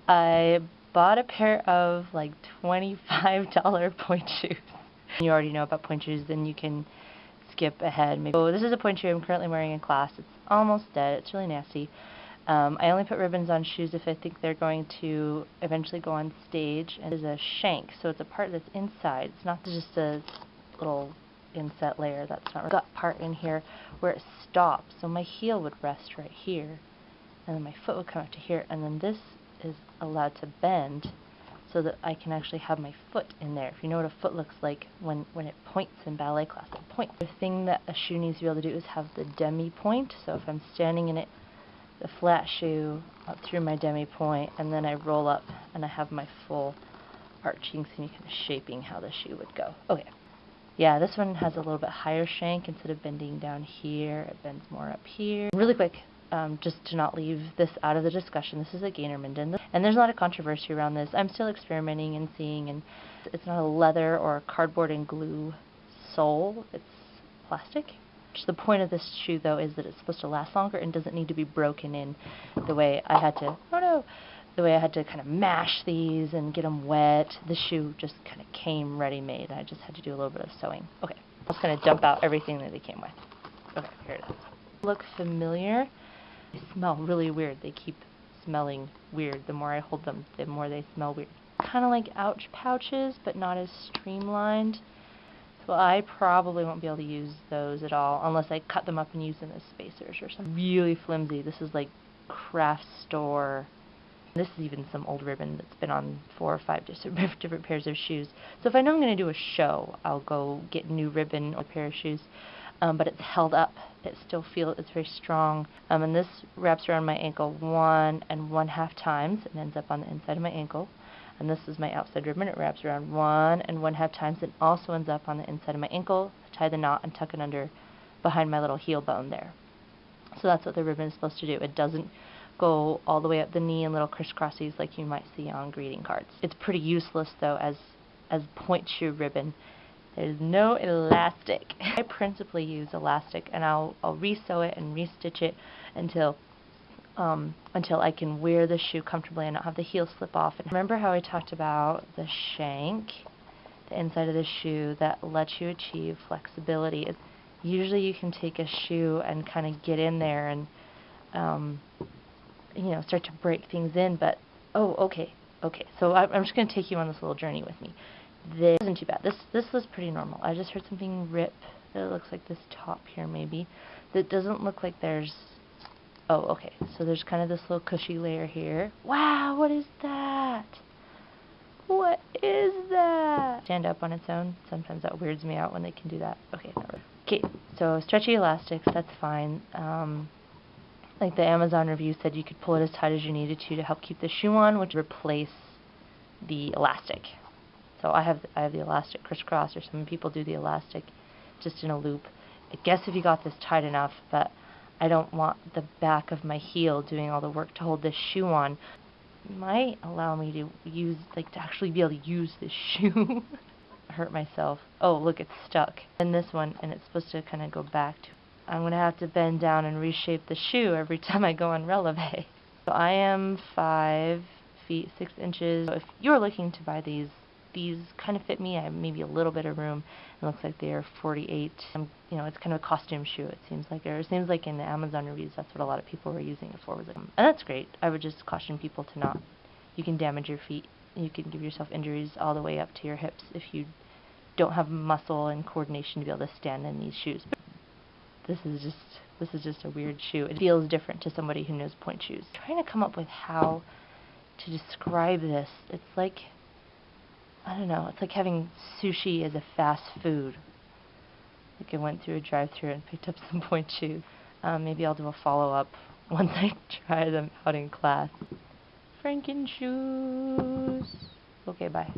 I bought a pair of like $25 point shoes. You already know about point shoes, then you can skip ahead. Maybe. So this is a point shoe I'm currently wearing in class. It's almost dead. It's really nasty. I only put ribbons on shoes if I think they're going to eventually go on stage. And it's a shank, so it's a part that's inside. It's not just a little inset layer. That's not. Gut part in here where it stops. So my heel would rest right here, and then my foot would come up to here, and then this is allowed to bend so that I can actually have my foot in there. If you know what a foot looks like when it points in ballet class, it points. The thing that a shoe needs to be able to do is have the demi point. So if I'm standing in it, the flat shoe up through my demi point, and then I roll up and I have my full arching, so you kind of shaping how the shoe would go. Okay. Yeah, this one has a little bit higher shank. Instead of bending down here, it bends more up here. Really quick, just to not leave this out of the discussion, this is a Gainer Minden, and there's a lot of controversy around this. I'm still experimenting and seeing, and it's not a leather or cardboard and glue sole, it's plastic. The point of this shoe, though, is that it's supposed to last longer and doesn't need to be broken in the way I had to, the way I had to kind of mash these and get them wet. The shoe just kind of came ready-made. I just had to do a little bit of sewing. Okay, I'm just going to dump out everything that they came with. Okay, here it is. Look familiar. They smell really weird. They keep smelling weird. The more I hold them, the more they smell weird. Kind of like ouch pouches, but not as streamlined. So I probably won't be able to use those at all unless I cut them up and use them as spacers or something. Really flimsy. This is like craft store. This is even some old ribbon that's been on 4 or 5 different pairs of shoes. So if I know I'm going to do a show, I'll go get new ribbon or a pair of shoes. But it's held up. It still feels, it's very strong. And this wraps around my ankle 1 1/2 times and ends up on the inside of my ankle. And this is my outside ribbon. It wraps around 1 1/2 times and also ends up on the inside of my ankle. Tie the knot and tuck it under behind my little heel bone there. So that's what the ribbon is supposed to do. It doesn't go all the way up the knee in little crisscrossies like you might see on greeting cards. It's pretty useless, though, as point shoe ribbon. There's no elastic. I principally use elastic, and I'll re-sew it and re-stitch it until I can wear the shoe comfortably and not have the heel slip off. And remember how I talked about the shank, the inside of the shoe that lets you achieve flexibility. Usually you can take a shoe and kind of get in there and you know, start to break things in, but okay. So I'm just going to take you on this little journey with me. This isn't too bad. This was pretty normal. I just heard something rip. It looks like this top here maybe. That doesn't look like there's. Oh, okay. So there's kind of this little cushy layer here. Wow, what is that? What is that? Stand up on its own. Sometimes that weirds me out when they can do that. Okay, not really. Okay, so stretchy elastics, that's fine. Like the Amazon review said, you could pull it as tight as you needed to help keep the shoe on, which replace the elastic. So I have the elastic crisscross, or some people do the elastic just in a loop. I guess if you got this tight enough, but I don't want the back of my heel doing all the work to hold this shoe on. It might allow me to use, like, to actually be able to use this shoe. Hurt myself. Oh, look, it's stuck. And this one, and it's supposed to kind of go back to. I'm going to have to bend down and reshape the shoe every time I go on releve. So I am 5 feet 6 inches. So if you're looking to buy these kind of fit me. I have maybe a little bit of room. It looks like they are 48. You know, it's kind of a costume shoe. It seems like, or it seems like in the Amazon reviews, that's what a lot of people were using it for. And that's great. I would just caution people to not. You can damage your feet. You can give yourself injuries all the way up to your hips if you don't have muscle and coordination to be able to stand in these shoes. But this is just a weird shoe. It feels different to somebody who knows point shoes. I'm trying to come up with how to describe this. It's like, I don't know, it's like having sushi as a fast food. Like I went through a drive-thru and picked up some point shoes. Maybe I'll do a follow-up once I try them out in class. Franken shoes. Okay, bye.